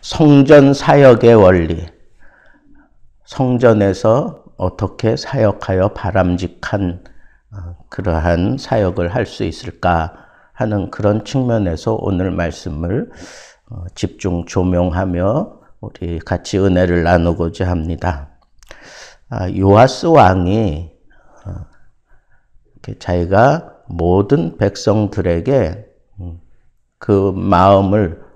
성전 사역의 원리, 성전에서 어떻게 사역하여 바람직한 그러한 사역을 할 수 있을까 하는 그런 측면에서 오늘 말씀을 집중 조명하며 우리 같이 은혜를 나누고자 합니다. 요아스 왕이 자기가 모든 백성들에게 그 마음을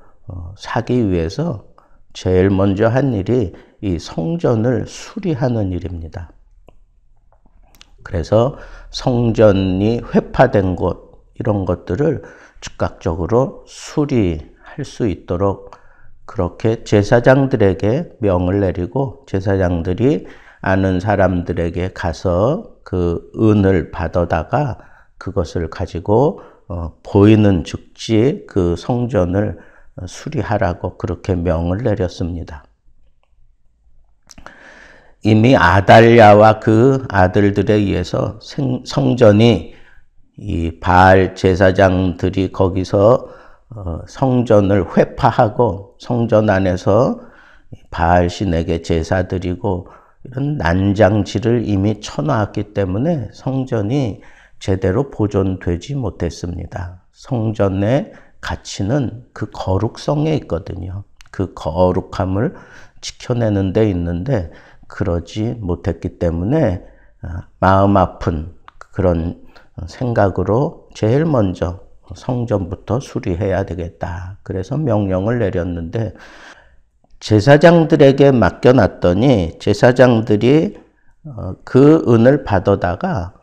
사기 위해서 제일 먼저 한 일이 이 성전을 수리하는 일입니다. 그래서 성전이 회파된 곳 이런 것들을 즉각적으로 수리할 수 있도록 그렇게 제사장들에게 명을 내리고 제사장들이 아는 사람들에게 가서 그 은을 받아다가 그것을 가지고 보이는 즉지 그 성전을 수리하라고 그렇게 명을 내렸습니다. 이미 아달랴와 그 아들들에 의해서 성전이 이 바알 제사장들이 거기서 성전을 회파하고 성전 안에서 바알 신에게 제사 드리고 이런 난장질을 이미 쳐놓았기 때문에 성전이 제대로 보존되지 못했습니다. 성전의 가치는 그 거룩성에 있거든요. 그 거룩함을 지켜내는 데 있는데 그러지 못했기 때문에 마음 아픈 그런 생각으로 제일 먼저 성전부터 수리해야 되겠다. 그래서 명령을 내렸는데 제사장들에게 맡겨놨더니 제사장들이 그 은을 받아다가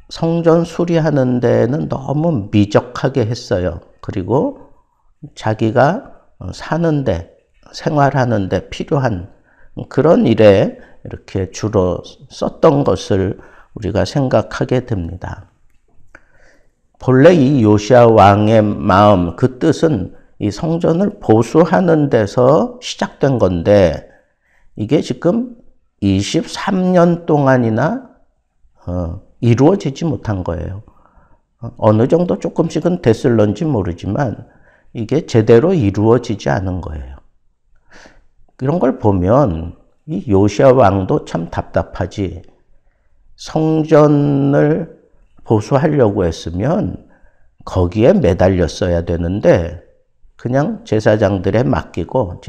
성전 수리하는 데는 너무 미적하게 했어요. 그리고 자기가 사는데 생활하는데 필요한 그런 일에 이렇게 주로 썼던 것을 우리가 생각하게 됩니다. 본래 이 요시야 왕의 마음, 그 뜻은 이 성전을 보수하는 데서 시작된 건데 이게 지금 23년 동안이나 이루어지지 못한 거예요. 어느 정도 조금씩은 됐을런지 모르지만 이게 제대로 이루어지지 않은 거예요. 이런 걸 보면 이 요시야 왕도 참 답답하지. 성전을 보수하려고 했으면 거기에 매달렸어야 되는데 그냥 제사장들에게 맡기고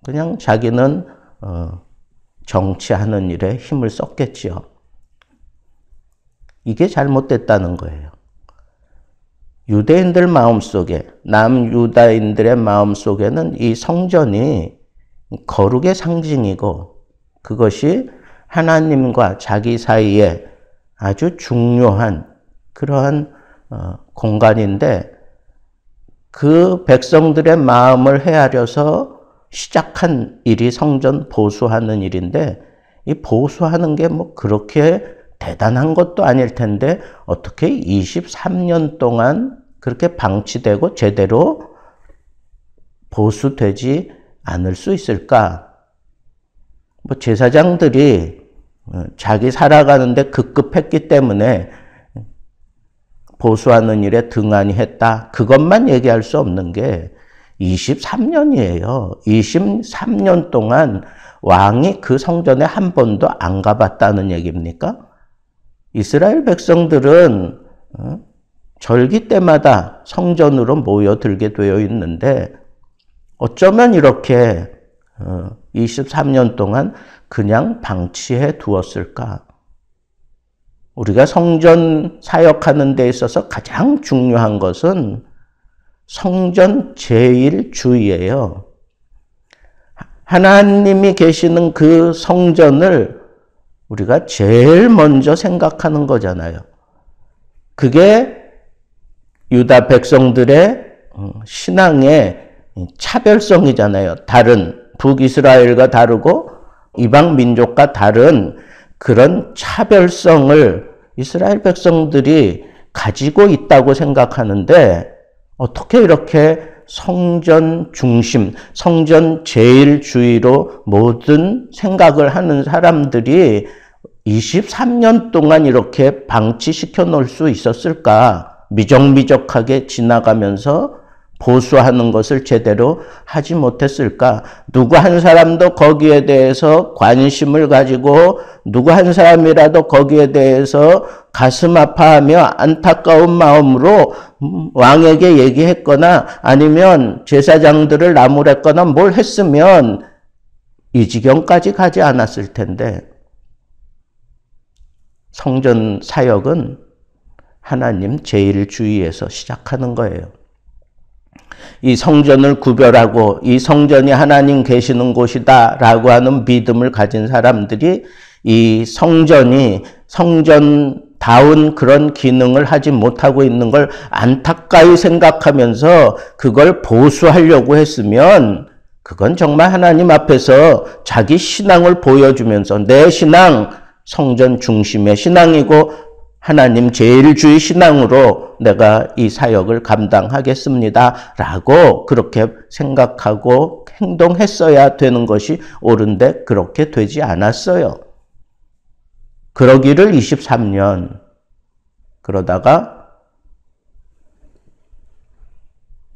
그냥 자기는 정치하는 일에 힘을 썼겠지요. 이게 잘못됐다는 거예요. 유대인들 마음속에, 남유다인들의 마음속에는 이 성전이 거룩의 상징이고 그것이 하나님과 자기 사이에 아주 중요한 그러한 공간인데 그 백성들의 마음을 헤아려서 시작한 일이 성전 보수하는 일인데 이 보수하는 게 뭐 그렇게 대단한 것도 아닐 텐데 어떻게 23년 동안 그렇게 방치되고 제대로 보수되지 않을 수 있을까? 뭐 제사장들이 자기 살아가는데 급급했기 때문에 보수하는 일에 등한히 했다. 그것만 얘기할 수 없는 게 23년이에요. 23년 동안 왕이 그 성전에 한 번도 안 가봤다는 얘기입니까? 이스라엘 백성들은 절기 때마다 성전으로 모여들게 되어 있는데 어쩌면 이렇게 23년 동안 그냥 방치해 두었을까? 우리가 성전 사역하는 데 있어서 가장 중요한 것은 성전 제1주의예요. 하나님이 계시는 그 성전을 우리가 제일 먼저 생각하는 거잖아요. 그게 유다 백성들의 신앙의 차별성이잖아요. 다른 북이스라엘과 다르고 이방 민족과 다른 그런 차별성을 이스라엘 백성들이 가지고 있다고 생각하는데 어떻게 이렇게 성전 중심, 성전 제일주의로 모든 생각을 하는 사람들이 23년 동안 이렇게 방치시켜 놓을 수 있었을까? 미적미적하게 지나가면서 보수하는 것을 제대로 하지 못했을까? 누구 한 사람도 거기에 대해서 관심을 가지고 누구 한 사람이라도 거기에 대해서 가슴 아파하며 안타까운 마음으로 왕에게 얘기했거나 아니면 제사장들을 나무랬거나 뭘 했으면 이 지경까지 가지 않았을 텐데, 성전 사역은 하나님 제1주의에서 시작하는 거예요. 이 성전을 구별하고 이 성전이 하나님 계시는 곳이다 라고 하는 믿음을 가진 사람들이 이 성전이 성전다운 그런 기능을 하지 못하고 있는 걸 안타까이 생각하면서 그걸 보수하려고 했으면 그건 정말 하나님 앞에서 자기 신앙을 보여주면서 내 신앙 성전 중심의 신앙이고 하나님 제1주의 신앙으로 내가 이 사역을 감당하겠습니다 라고 그렇게 생각하고 행동했어야 되는 것이 옳은데 그렇게 되지 않았어요. 그러기를 23년 그러다가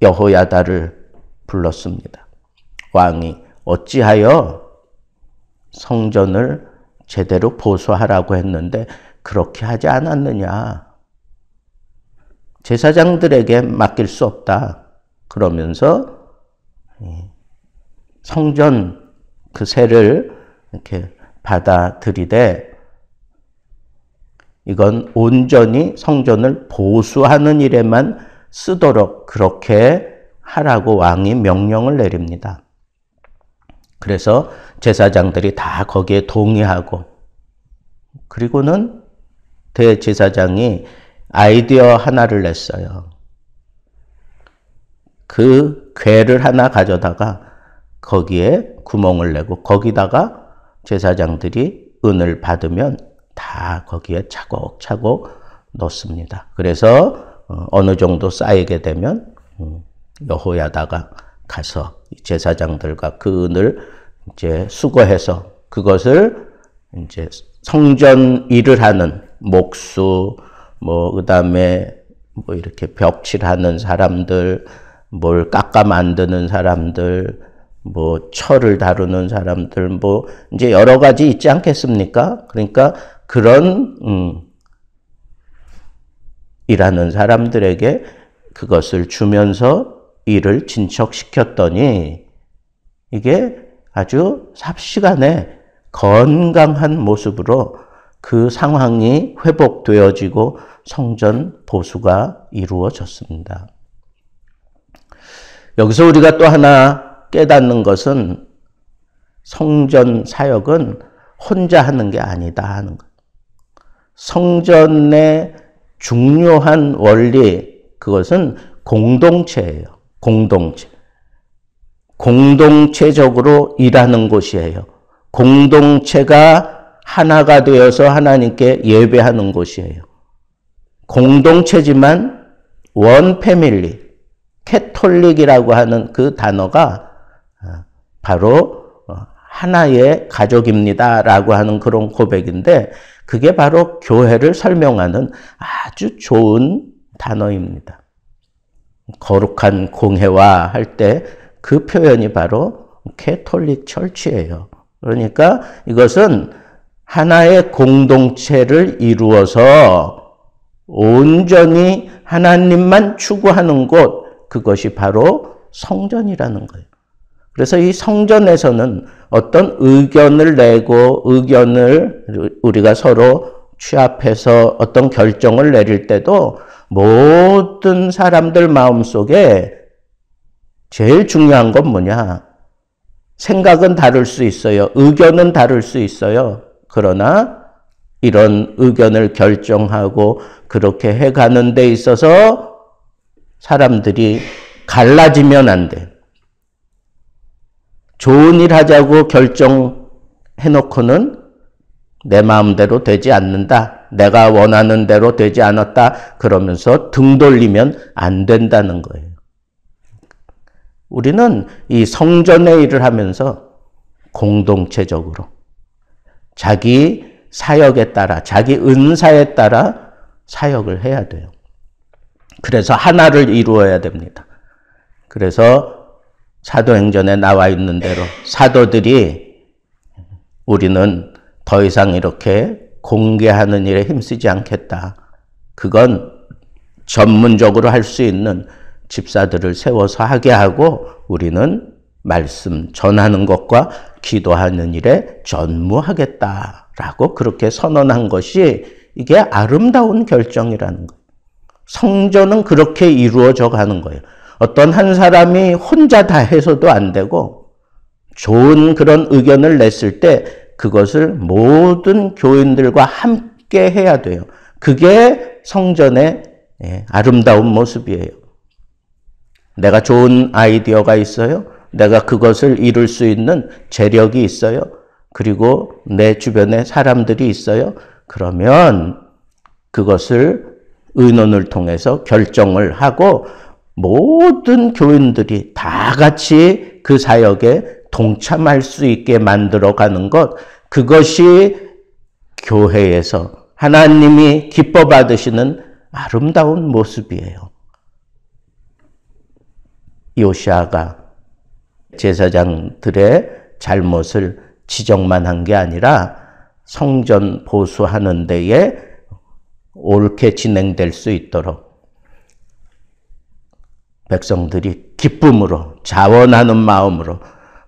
여호야다를 불렀습니다. 왕이 어찌하여 성전을 제대로 보수하라고 했는데 그렇게 하지 않았느냐. 제사장들에게 맡길 수 없다. 그러면서 성전 그 세를 이렇게 받아들이되 이건 온전히 성전을 보수하는 일에만 쓰도록 그렇게 하라고 왕이 명령을 내립니다. 그래서 제사장들이 다 거기에 동의하고 그리고는 대제사장이 아이디어 하나를 냈어요. 그 궤를 하나 가져다가 거기에 구멍을 내고 거기다가 제사장들이 은을 받으면 다 거기에 차곡차곡 넣습니다. 그래서 어느 정도 쌓이게 되면 여호야다가 가서 제사장들과 그 은을 이제 수거해서 그것을 이제 성전 일을 하는 목수, 그다음에 이렇게 벽칠하는 사람들, 뭘 깎아 만드는 사람들, 철을 다루는 사람들, 이제 여러 가지 있지 않겠습니까? 그러니까 그런, 일하는 사람들에게 그것을 주면서 일을 진척시켰더니 이게 아주 삽시간에 건강한 모습으로 그 상황이 회복되어지고 성전 보수가 이루어졌습니다. 여기서 우리가 또 하나 깨닫는 것은 성전 사역은 혼자 하는 게 아니다 하는 것. 성전의 중요한 원리, 그것은 공동체예요. 공동체. 공동체적으로 일하는 곳이에요. 공동체가 하나가 되어서 하나님께 예배하는 곳이에요. 공동체지만 원 패밀리, 캐톨릭이라고 하는 그 단어가 바로 하나의 가족입니다 라고 하는 그런 고백인데 그게 바로 교회를 설명하는 아주 좋은 단어입니다. 거룩한 공회화 할 때 그 표현이 바로 캐톨릭 철치예요. 그러니까 이것은 하나의 공동체를 이루어서 온전히 하나님만 추구하는 곳, 그것이 바로 성전이라는 거예요. 그래서 이 성전에서는 어떤 의견을 내고 의견을 우리가 서로 취합해서 어떤 결정을 내릴 때도 모든 사람들 마음속에 제일 중요한 건 뭐냐? 생각은 다를 수 있어요. 의견은 다를 수 있어요. 그러나 이런 의견을 결정하고 그렇게 해가는 데 있어서 사람들이 갈라지면 안 돼. 좋은 일 하자고 결정해놓고는 내 마음대로 되지 않는다. 내가 원하는 대로 되지 않았다. 그러면서 등 돌리면 안 된다는 거예요. 우리는 이 성전의 일을 하면서 공동체적으로 자기 사역에 따라, 자기 은사에 따라 사역을 해야 돼요. 그래서 하나를 이루어야 됩니다. 그래서 사도행전에 나와 있는 대로 사도들이 우리는 더 이상 이렇게 공개하는 일에 힘쓰지 않겠다. 그건 전문적으로 할 수 있는 집사들을 세워서 하게 하고 우리는 말씀 전하는 것과 기도하는 일에 전무하겠다라고 그렇게 선언한 것이 이게 아름다운 결정이라는 거예요. 성전은 그렇게 이루어져 가는 거예요. 어떤 한 사람이 혼자 다 해서도 안 되고 좋은 그런 의견을 냈을 때 그것을 모든 교인들과 함께 해야 돼요. 그게 성전의 아름다운 모습이에요. 내가 좋은 아이디어가 있어요. 내가 그것을 이룰 수 있는 재력이 있어요. 그리고 내 주변에 사람들이 있어요. 그러면 그것을 의논을 통해서 결정을 하고 모든 교인들이 다 같이 그 사역에 동참할 수 있게 만들어가는 것, 그것이 교회에서 하나님이 기뻐 받으시는 아름다운 모습이에요. 요시아가 제사장들의 잘못을 지적만 한 게 아니라 성전 보수하는 데에 옳게 진행될 수 있도록 백성들이 기쁨으로 자원하는 마음으로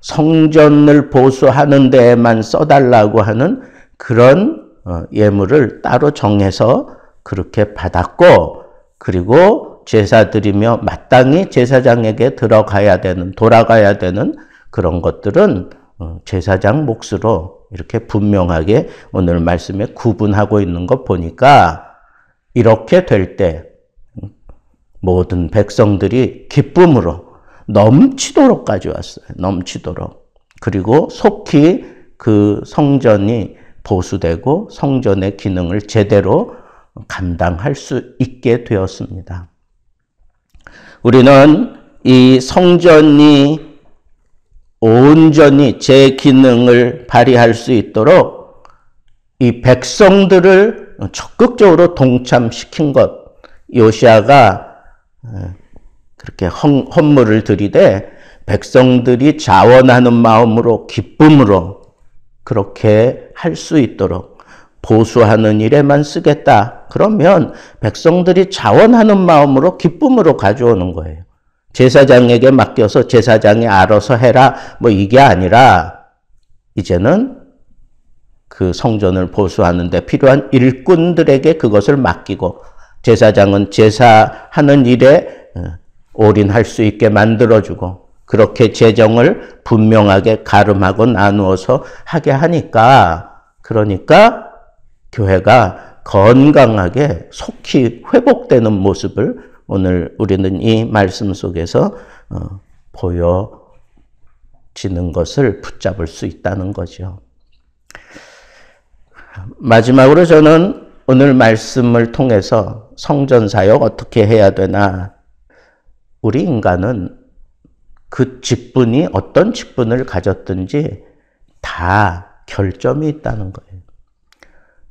성전을 보수하는 데에만 써달라고 하는 그런 예물을 따로 정해서 그렇게 받았고, 그리고 제사드리며 마땅히 제사장에게 돌아가야 되는 그런 것들은 제사장 몫으로 이렇게 분명하게 오늘 말씀에 구분하고 있는 것 보니까 이렇게 될 때 모든 백성들이 기쁨으로 넘치도록 가져왔어요. 넘치도록. 그리고 속히 그 성전이 보수되고 성전의 기능을 제대로 감당할 수 있게 되었습니다. 우리는 이 성전이 온전히 제 기능을 발휘할 수 있도록 이 백성들을 적극적으로 동참시킨 것, 요시아가 그렇게 헌물을 드리되 백성들이 자원하는 마음으로 기쁨으로 그렇게 할 수 있도록 보수하는 일에만 쓰겠다. 그러면 백성들이 자원하는 마음으로 기쁨으로 가져오는 거예요. 제사장에게 맡겨서 제사장이 알아서 해라. 뭐 이게 아니라 이제는 그 성전을 보수하는 데 필요한 일꾼들에게 그것을 맡기고 제사장은 제사하는 일에 올인할 수 있게 만들어주고 그렇게 재정을 분명하게 가름하고 나누어서 하게 하니까, 그러니까 교회가 건강하게 속히 회복되는 모습을 오늘 우리는 이 말씀 속에서 보여지는 것을 붙잡을 수 있다는 거죠. 마지막으로 저는 오늘 말씀을 통해서 성전 사역 어떻게 해야 되나, 우리 인간은 그 직분이 어떤 직분을 가졌든지 다 결점이 있다는 거예요.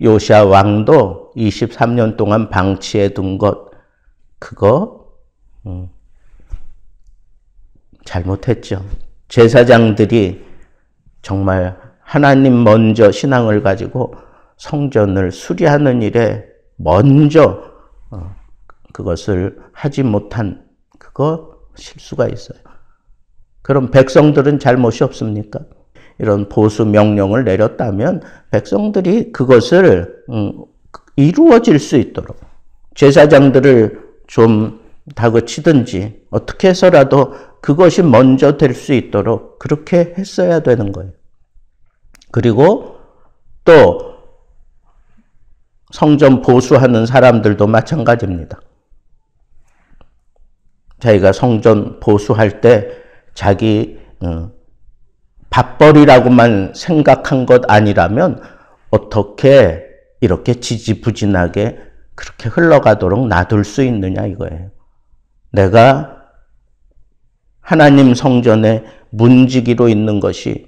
요시아 왕도 23년 동안 방치해 둔 것, 그거 잘못했죠. 제사장들이 정말 하나님 먼저 신앙을 가지고 성전을 수리하는 일에 먼저 그것을 하지 못한 그거 실수가 있어요. 그럼 백성들은 잘못이 없습니까? 이런 보수 명령을 내렸다면 백성들이 그것을 이루어질 수 있도록 제사장들을 좀 다그치든지 어떻게 해서라도 그것이 먼저 될 수 있도록 그렇게 했어야 되는 거예요. 그리고 또 성전 보수하는 사람들도 마찬가지입니다. 자기가 성전 보수할 때 자기 밥벌이라고만 생각한 것 아니라면 어떻게 이렇게 지지부진하게 그렇게 흘러가도록 놔둘 수 있느냐 이거예요. 내가 하나님 성전에 문지기로 있는 것이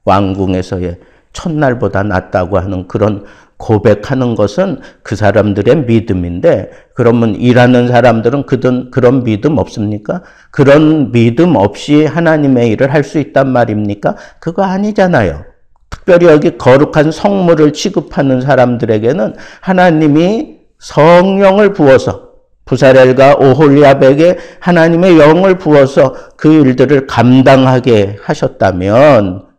왕궁에서의 첫날보다 낫다고 하는 그런 고백하는 것은 그 사람들의 믿음인데, 그러면 일하는 사람들은 그런 믿음 없습니까? 그런 믿음 없이 하나님의 일을 할 수 있단 말입니까? 그거 아니잖아요. 특별히 여기 거룩한 성물을 취급하는 사람들에게는 하나님이 성령을 부어서, 부사렐과 오홀리압에게 하나님의 영을 부어서 그 일들을 감당하게 하셨다면,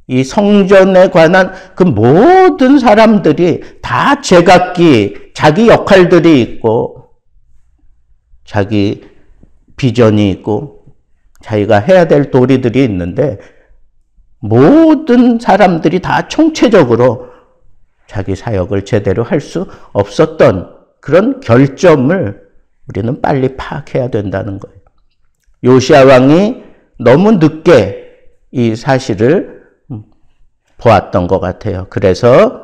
이 성전에 관한 그 모든 사람들이 다 제각기 자기 역할들이 있고, 자기 비전이 있고, 자기가 해야 될 도리들이 있는데, 모든 사람들이 다 총체적으로 자기 사역을 제대로 할 수 없었던 그런 결점을 우리는 빨리 파악해야 된다는 거예요. 요시야 왕이 너무 늦게 이 사실을 보았던 것 같아요. 그래서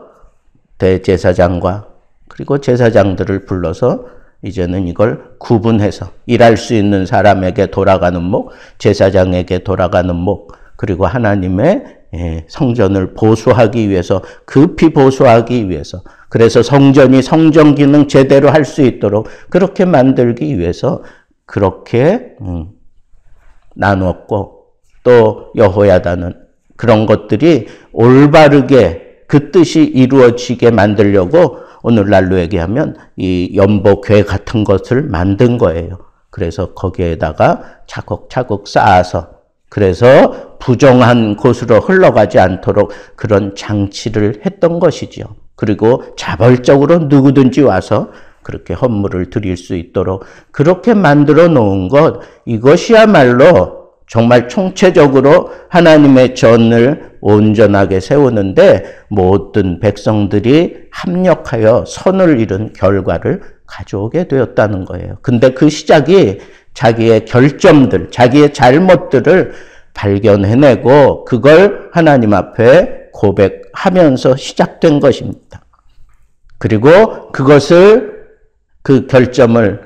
대제사장과 그리고 제사장들을 불러서 이제는 이걸 구분해서 일할 수 있는 사람에게 돌아가는 목, 제사장에게 돌아가는 목, 그리고 하나님의 성전을 보수하기 위해서, 급히 보수하기 위해서, 그래서 성전이 성전 기능 제대로 할 수 있도록 그렇게 만들기 위해서 그렇게 나눴고, 또 여호야다는 그런 것들이 올바르게 그 뜻이 이루어지게 만들려고 오늘날로 얘기하면 이 연복궤 같은 것을 만든 거예요. 그래서 거기에다가 차곡차곡 쌓아서, 그래서 부정한 곳으로 흘러가지 않도록 그런 장치를 했던 것이지요. 그리고 자발적으로 누구든지 와서 그렇게 헌물을 드릴 수 있도록 그렇게 만들어 놓은 것, 이것이야말로 정말 총체적으로 하나님의 전을 온전하게 세우는데 모든 백성들이 합력하여 선을 이룬 결과를 가져오게 되었다는 거예요. 근데 그 시작이 자기의 결점들, 자기의 잘못들을 발견해내고 그걸 하나님 앞에 고백하면서 시작된 것입니다. 그리고 그 결점을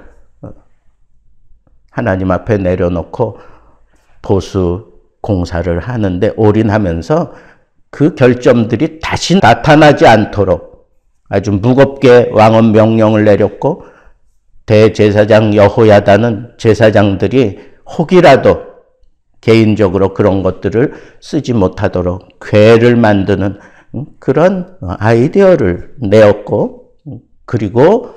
하나님 앞에 내려놓고 보수 공사를 하는데 올인하면서 그 결점들이 다시 나타나지 않도록 아주 무겁게 왕은 명령을 내렸고, 대제사장 여호야다는 제사장들이 혹이라도 개인적으로 그런 것들을 쓰지 못하도록 궤를 만드는 그런 아이디어를 내었고, 그리고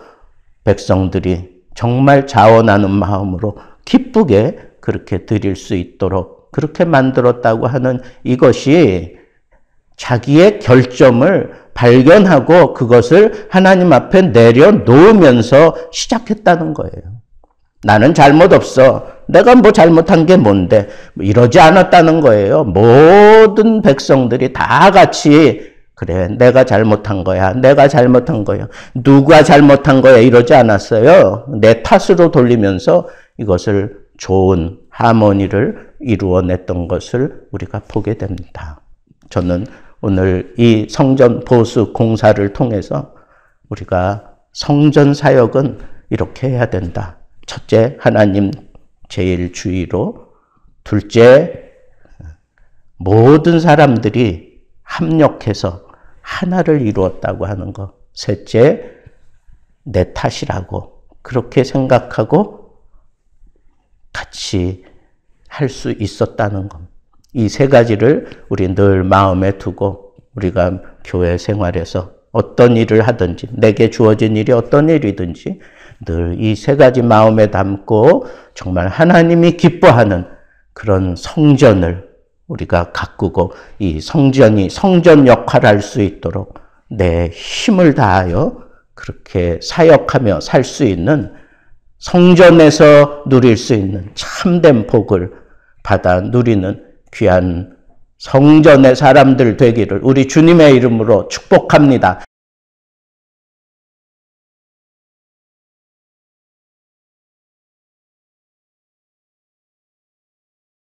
백성들이 정말 자원하는 마음으로 기쁘게 그렇게 드릴 수 있도록 그렇게 만들었다고 하는 이것이 자기의 결점을 발견하고 그것을 하나님 앞에 내려놓으면서 시작했다는 거예요. 나는 잘못 없어. 내가 뭐 잘못한 게 뭔데? 이러지 않았다는 거예요. 모든 백성들이 다 같이 그래, 내가 잘못한 거야. 내가 잘못한 거야. 누가 잘못한 거야. 이러지 않았어요. 내 탓으로 돌리면서 이것을 좋은 하모니를 이루어냈던 것을 우리가 보게 됩니다. 저는 오늘 이 성전 보수 공사를 통해서 우리가 성전 사역은 이렇게 해야 된다. 첫째, 하나님 제일 주의로. 둘째, 모든 사람들이 합력해서 하나를 이루었다고 하는 것. 셋째, 내 탓이라고 그렇게 생각하고 같이 할 수 있었다는 것. 이 세 가지를 우리 늘 마음에 두고 우리가 교회 생활에서 어떤 일을 하든지, 내게 주어진 일이 어떤 일이든지 늘 이 세 가지 마음에 담고 정말 하나님이 기뻐하는 그런 성전을 우리가 가꾸고 이 성전이 성전 역할을 할 수 있도록 내 힘을 다하여 그렇게 사역하며 살 수 있는, 성전에서 누릴 수 있는 참된 복을 받아 누리는 귀한 성전의 사람들 되기를 우리 주님의 이름으로 축복합니다.